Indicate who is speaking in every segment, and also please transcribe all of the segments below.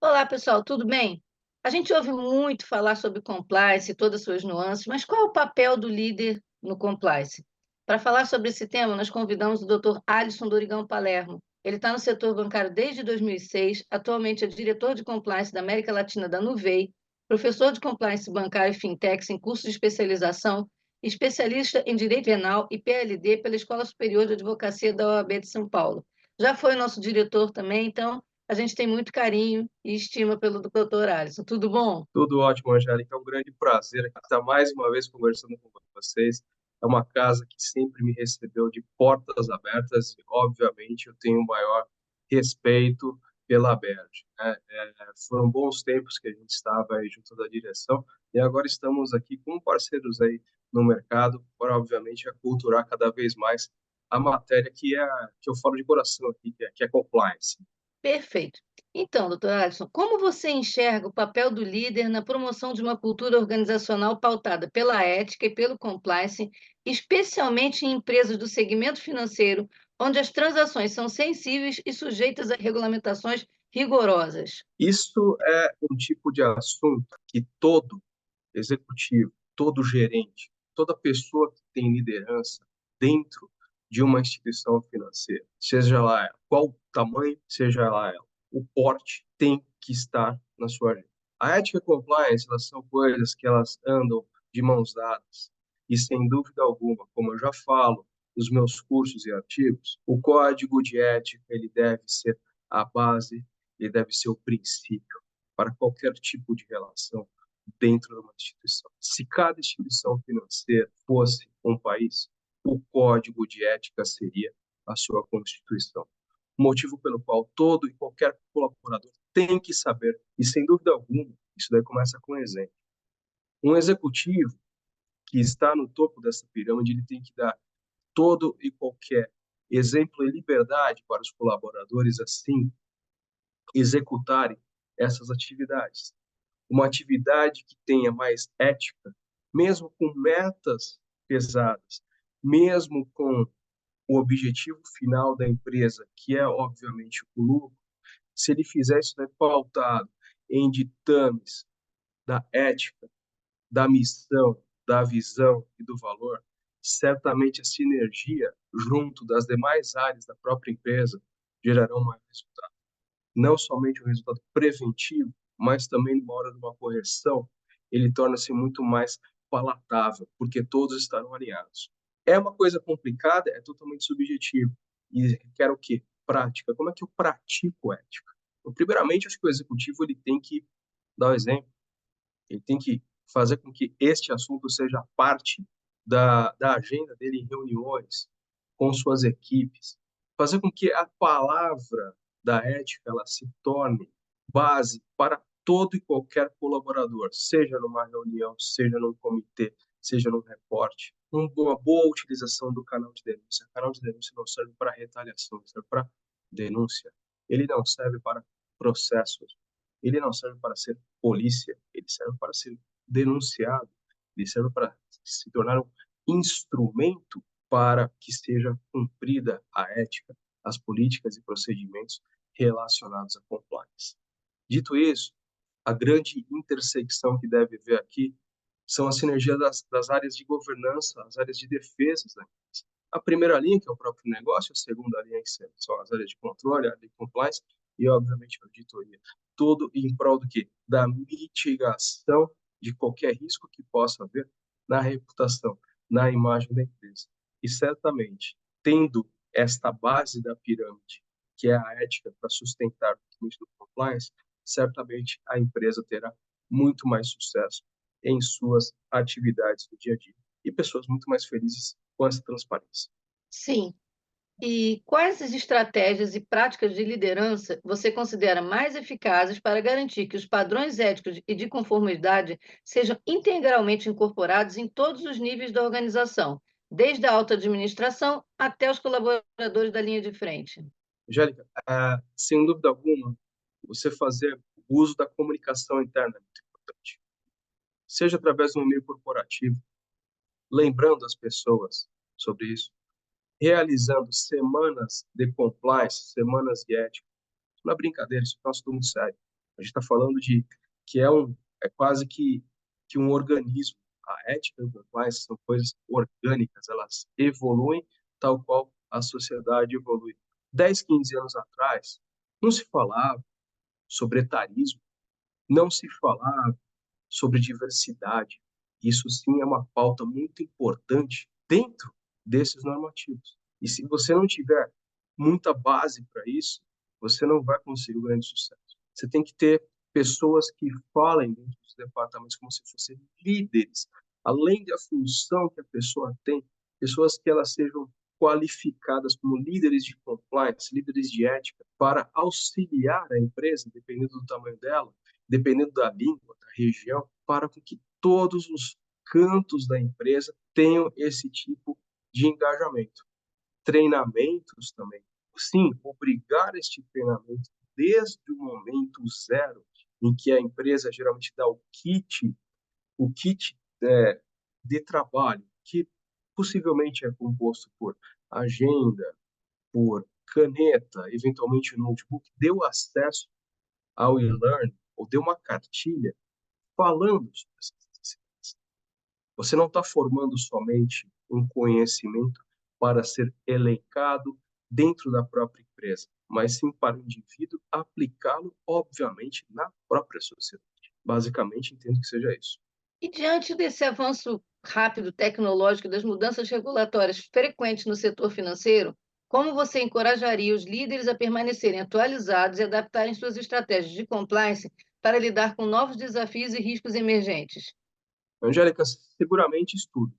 Speaker 1: Olá, pessoal, tudo bem? A gente ouve muito falar sobre compliance e todas as suas nuances, mas qual é o papel do líder no compliance? Para falar sobre esse tema, nós convidamos o Dr. Alisson Dorigão Palermo. Ele está no setor bancário desde 2006, atualmente é diretor de compliance da América Latina da Nuvei, professor de compliance bancário e fintechs em curso de especialização, especialista em direito penal e PLD pela Escola Superior de Advocacia da OAB de São Paulo. Já foi nosso diretor também, então a gente tem muito carinho e estima pelo doutor Alisson. Tudo bom?
Speaker 2: Tudo ótimo, Angélica. É um grande prazer aqui estar mais uma vez conversando com vocês. É uma casa que sempre me recebeu de portas abertas e, obviamente, eu tenho o maior respeito pela Aberj, né? Foram bons tempos que a gente estava aí junto da direção e agora estamos aqui como parceiros aí no mercado para, obviamente, aculturar cada vez mais a matéria que eu falo de coração aqui, que é compliance.
Speaker 1: Perfeito. Então, doutor Alisson, como você enxerga o papel do líder na promoção de uma cultura organizacional pautada pela ética e pelo compliance, especialmente em empresas do segmento financeiro, onde as transações são sensíveis e sujeitas a regulamentações rigorosas?
Speaker 2: Isso é um tipo de assunto que todo executivo, todo gerente, toda pessoa que tem liderança dentro de uma instituição financeira, seja lá ela, qual o tamanho, seja lá ela, o porte tem que estar na sua agenda. A ética e compliance, elas são coisas que elas andam de mãos dadas. E sem dúvida alguma, como eu já falo nos meus cursos e artigos, o código de ética, ele deve ser a base, ele deve ser o princípio para qualquer tipo de relação dentro de uma instituição. Se cada instituição financeira fosse um país, o código de ética seria a sua constituição. O motivo pelo qual todo e qualquer colaborador tem que saber, e sem dúvida alguma, isso daí começa com um exemplo. Um executivo que está no topo dessa pirâmide, ele tem que dar todo e qualquer exemplo e liberdade para os colaboradores, assim, executarem essas atividades. Uma atividade que tenha mais ética, mesmo com metas pesadas, mesmo com o objetivo final da empresa, que é, obviamente, o lucro, se ele fizer isso, né, pautado em ditames da ética, da missão, da visão e do valor, certamente a sinergia junto das demais áreas da própria empresa gerarão mais resultado. Não somente um resultado preventivo, mas também numa hora de uma correção, ele torna-se muito mais palatável, porque todos estarão alinhados. É uma coisa complicada, é totalmente subjetivo e requer o quê? Prática. Como é que eu pratico ética? Então, primeiramente, acho que o executivo ele tem que dar o exemplo, ele tem que fazer com que este assunto seja parte da agenda dele em reuniões com suas equipes, fazer com que a palavra da ética ela se torne base para todo e qualquer colaborador, seja numa reunião, seja num comitê, seja num reporte. Uma boa utilização do canal de denúncia. O canal de denúncia não serve para retaliação, serve para denúncia. Ele não serve para processos. Ele não serve para ser polícia, ele serve para ser denunciado, ele serve para se tornar um instrumento para que seja cumprida a ética, as políticas e procedimentos relacionados à compliance. Dito isso, a grande intersecção que deve haver aqui são a sinergia das áreas de governança, as áreas de defesa da empresa. A primeira linha, que é o próprio negócio, a segunda linha, que são as áreas de controle, a área de compliance e, obviamente, a auditoria. Tudo em prol do quê? Da mitigação de qualquer risco que possa haver na reputação, na imagem da empresa. E, certamente, tendo esta base da pirâmide, que é a ética para sustentar o compliance, certamente a empresa terá muito mais sucesso em suas atividades do dia a dia e pessoas muito mais felizes com essa transparência.
Speaker 1: Sim. E quais as estratégias e práticas de liderança você considera mais eficazes para garantir que os padrões éticos e de conformidade sejam integralmente incorporados em todos os níveis da organização, desde a alta administração até os colaboradores da linha de frente?
Speaker 2: Angélica, sem dúvida alguma, você fazer uso da comunicação interna é muito importante. Seja através de um e-mail corporativo, lembrando as pessoas sobre isso, realizando semanas de compliance, semanas de ética. Não é brincadeira, isso é um assunto muito sério. A gente está falando de que é quase que um organismo. A ética e o compliance são coisas orgânicas, elas evoluem tal qual a sociedade evolui. 10, 15 anos atrás, não se falava sobre etarismo, não se falava sobre diversidade. Isso sim é uma pauta muito importante dentro desses normativos. E se você não tiver muita base para isso, você não vai conseguir um grande sucesso. Você tem que ter pessoas que falem dentro dos departamentos como se fossem líderes, além da função que a pessoa tem, pessoas que elas sejam qualificadas como líderes de compliance, líderes de ética, para auxiliar a empresa, dependendo do tamanho dela, dependendo da língua, da região, para que todos os cantos da empresa tenham esse tipo de engajamento. Treinamentos também. Sim, obrigar este treinamento desde o momento zero, em que a empresa geralmente dá o kit de trabalho, que possivelmente é composto por agenda, por caneta, eventualmente um notebook, deu acesso ao e-learning, ou deu uma cartilha falando sobre essas necessidades. Você não está formando somente um conhecimento para ser elencado dentro da própria empresa, mas sim para o indivíduo aplicá-lo, obviamente, na própria sociedade. Basicamente, entendo que seja isso.
Speaker 1: E diante desse avanço rápido tecnológico e das mudanças regulatórias frequentes no setor financeiro, como você encorajaria os líderes a permanecerem atualizados e adaptarem suas estratégias de compliance para lidar com novos desafios e riscos emergentes?
Speaker 2: Angélica, seguramente estudo.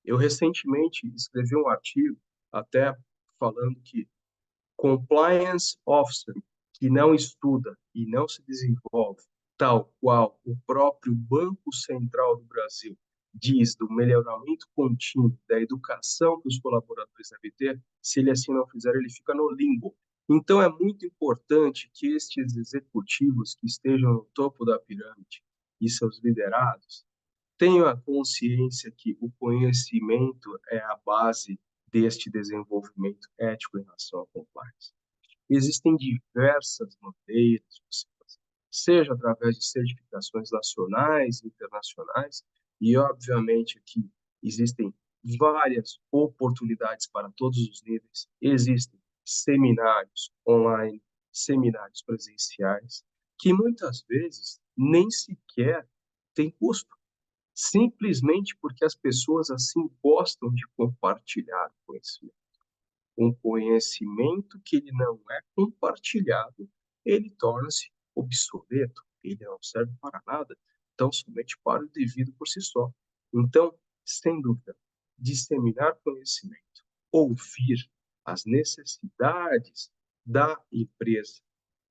Speaker 2: Eu recentemente escrevi um artigo até falando que compliance officer que não estuda e não se desenvolve, tal qual o próprio Banco Central do Brasil diz do melhoramento contínuo da educação que os colaboradores devem ter, se ele assim não fizer, ele fica no limbo. Então, é muito importante que estes executivos que estejam no topo da pirâmide e seus liderados tenham a consciência que o conhecimento é a base deste desenvolvimento ético em relação ao compliance. Existem diversas maneiras de você fazer, seja através de certificações nacionais e internacionais, e obviamente aqui existem várias oportunidades para todos os níveis. Existem seminários online, seminários presenciais, que muitas vezes nem sequer têm custo, simplesmente porque as pessoas assim gostam de compartilhar conhecimento. Um conhecimento que ele não é compartilhado, ele torna-se obsoleto, ele não serve para nada, tão somente para o devido por si só. Então, sem dúvida, disseminar conhecimento, ouvir as necessidades da empresa,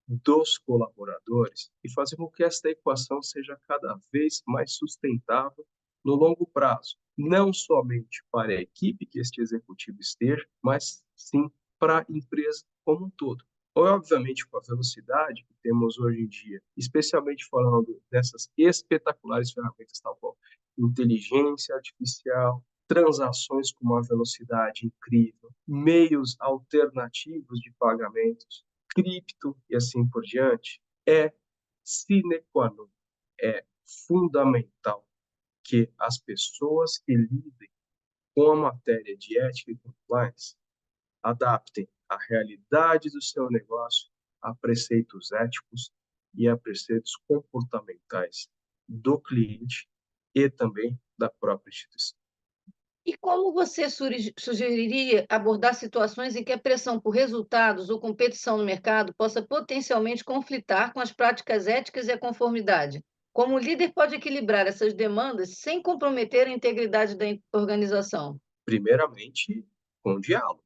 Speaker 2: dos colaboradores e fazer com que esta equação seja cada vez mais sustentável no longo prazo, não somente para a equipe que este executivo esteja, mas sim para a empresa como um todo. Obviamente, com a velocidade que temos hoje em dia, especialmente falando dessas espetaculares ferramentas tal qual inteligência artificial, transações com uma velocidade incrível, meios alternativos de pagamentos, cripto e assim por diante, é sine qua non, é fundamental que as pessoas que lidem com a matéria de ética e compliance adaptem a realidade do seu negócio a preceitos éticos e a preceitos comportamentais do cliente e também da própria instituição.
Speaker 1: E como você sugeriria abordar situações em que a pressão por resultados ou competição no mercado possa potencialmente conflitar com as práticas éticas e a conformidade? Como o líder pode equilibrar essas demandas sem comprometer a integridade da organização?
Speaker 2: Primeiramente, com diálogo.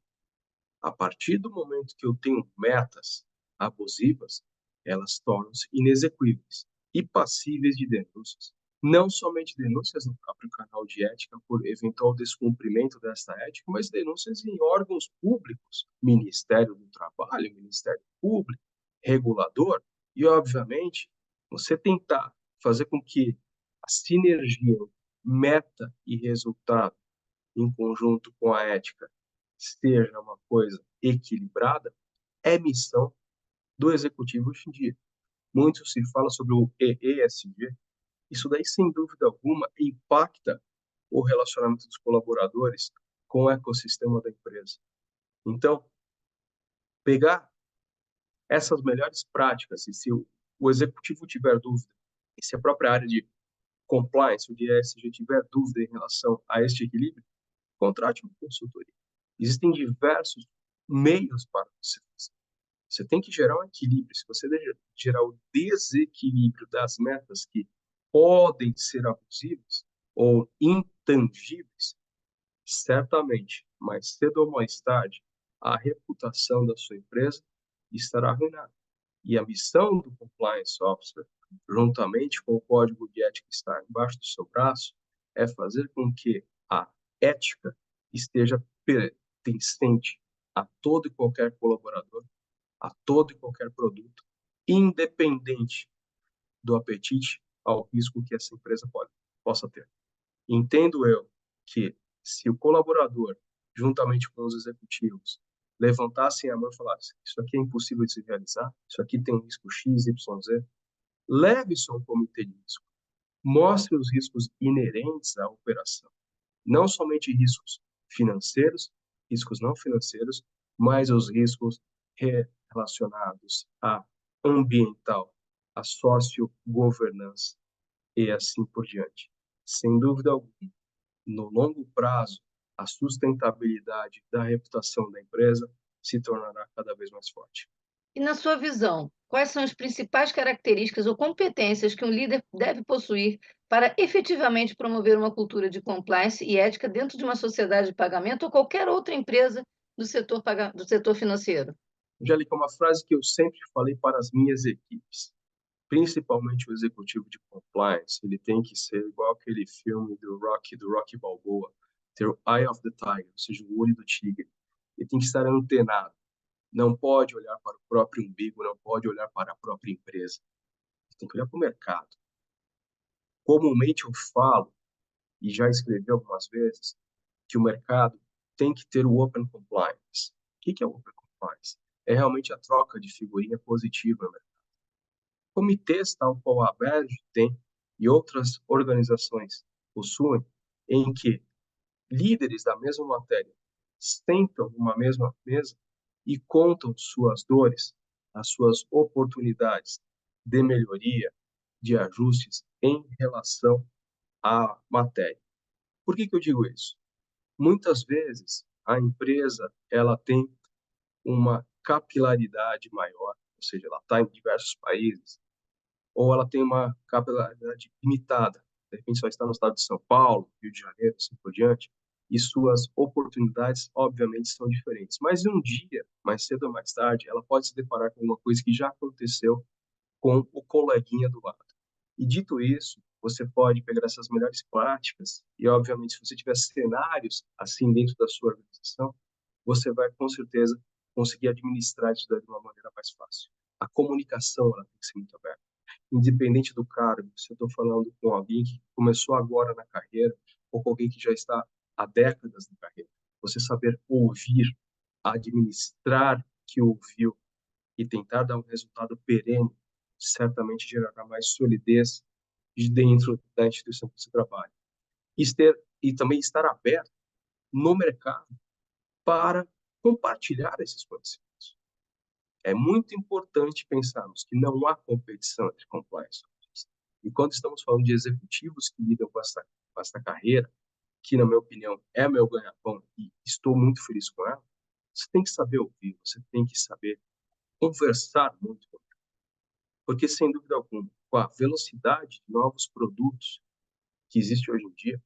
Speaker 2: A partir do momento que eu tenho metas abusivas, elas tornam-se inexequíveis e passíveis de denúncias. Não somente denúncias no próprio canal de ética por eventual descumprimento desta ética, mas denúncias em órgãos públicos, Ministério do Trabalho, Ministério Público, regulador, e, obviamente, você tentar fazer com que a sinergia meta e resultado em conjunto com a ética seja uma coisa equilibrada, é missão do executivo hoje em dia. muito se fala sobre o ESG. Isso daí, sem dúvida alguma, impacta o relacionamento dos colaboradores com o ecossistema da empresa. Então, pegar essas melhores práticas, e se o executivo tiver dúvida, e se a própria área de compliance, o de ESG, tiver dúvida em relação a este equilíbrio, contrate uma consultoria. Existem diversos meios para você fazer. Você tem que gerar um equilíbrio. Se você gerar o desequilíbrio das metas que podem ser abusivas ou intangíveis, certamente, mais cedo ou mais tarde, a reputação da sua empresa estará arruinada. E a missão do Compliance Officer, juntamente com o código de ética que está embaixo do seu braço, é fazer com que a ética esteja pertencente a todo e qualquer colaborador, a todo e qualquer produto, independente do apetite ao risco que essa empresa possa ter. Entendo eu que se o colaborador, juntamente com os executivos, levantassem a mão e falassem: isso aqui é impossível de se realizar, isso aqui tem um risco X, Y, Z, leve isso a um comitê de risco. Mostre os riscos inerentes à operação. Não somente riscos financeiros, riscos não financeiros, mas os riscos relacionados a ambiental, a sociogovernança e assim por diante. Sem dúvida alguma, no longo prazo, a sustentabilidade da reputação da empresa se tornará cada vez mais forte.
Speaker 1: E na sua visão, quais são as principais características ou competências que um líder deve possuir para efetivamente promover uma cultura de compliance e ética dentro de uma sociedade de pagamento ou qualquer outra empresa do setor financeiro?
Speaker 2: Angélica, uma frase que eu sempre falei para as minhas equipes, principalmente o executivo de compliance, ele tem que ser igual aquele filme do Rocky Balboa, ter o Eye of the Tiger, ou seja, o olho do tigre. Ele tem que estar antenado, não pode olhar para o próprio umbigo, não pode olhar para a própria empresa. Ele tem que olhar para o mercado. Comumente eu falo, e já escrevi algumas vezes, que o mercado tem que ter o Open Compliance. O que é o Open Compliance? É realmente a troca de figurinha positiva, né? Comitês tal qual a ABERJ tem e outras organizações possuem, em que líderes da mesma matéria sentam numa mesma mesa e contam suas dores, as suas oportunidades de melhoria, de ajustes em relação à matéria. Por que eu digo isso? Muitas vezes a empresa ela tem uma capilaridade maior, ou seja, ela está em diversos países, ou ela tem uma capilaridade limitada. De repente só está no estado de São Paulo, Rio de Janeiro, assim por diante, e suas oportunidades, obviamente, são diferentes. Mas um dia, mais cedo ou mais tarde, ela pode se deparar com uma coisa que já aconteceu com o coleguinha do lado. E dito isso, você pode pegar essas melhores práticas e, obviamente, se você tiver cenários assim dentro da sua organização, você vai, com certeza, conseguir administrar isso de uma maneira mais fácil. A comunicação ela tem que ser muito aberta. Independente do cargo, se eu estou falando com alguém que começou agora na carreira ou com alguém que já está há décadas na carreira, você saber ouvir, administrar o que ouviu e tentar dar um resultado perene, certamente gerará mais solidez de dentro da instituição que você trabalha. E também estar aberto no mercado para compartilhar esses conhecimentos. É muito importante pensarmos que não há competição entre compliance. E quando estamos falando de executivos que lidam com essa carreira, que, na minha opinião, é meu ganha-pão e estou muito feliz com ela, você tem que saber ouvir, você tem que saber conversar muito com ele. Porque, sem dúvida alguma, com a velocidade de novos produtos que existe hoje em dia,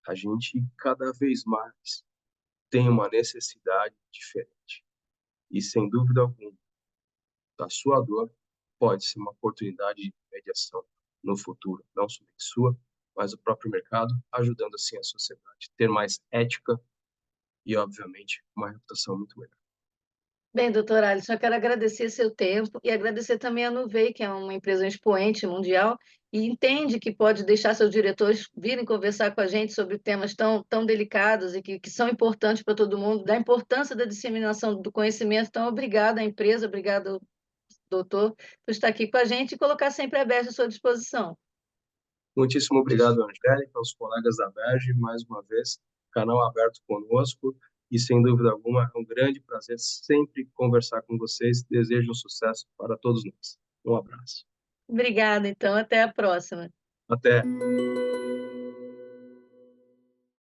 Speaker 2: a gente cada vez mais tem uma necessidade diferente. E, sem dúvida alguma, a sua dor pode ser uma oportunidade de mediação no futuro, não somente sua, mas o próprio mercado, ajudando assim a sociedade a ter mais ética e, obviamente, uma reputação muito melhor.
Speaker 1: Bem, doutor Alisson, eu quero agradecer seu tempo e agradecer também a Nuvei, que é uma empresa expoente mundial e entende que pode deixar seus diretores virem conversar com a gente sobre temas tão delicados e que são importantes para todo mundo, da importância da disseminação do conhecimento. Então, obrigada à empresa, obrigado doutor, por estar aqui com a gente e colocar sempre aberto à sua disposição.
Speaker 2: Muitíssimo obrigado, Angélica, aos colegas da Berge, mais uma vez, canal aberto conosco, e sem dúvida alguma, é um grande prazer sempre conversar com vocês. Desejo um sucesso para todos nós. Um abraço.
Speaker 1: Obrigada, então, até a próxima.
Speaker 2: Até.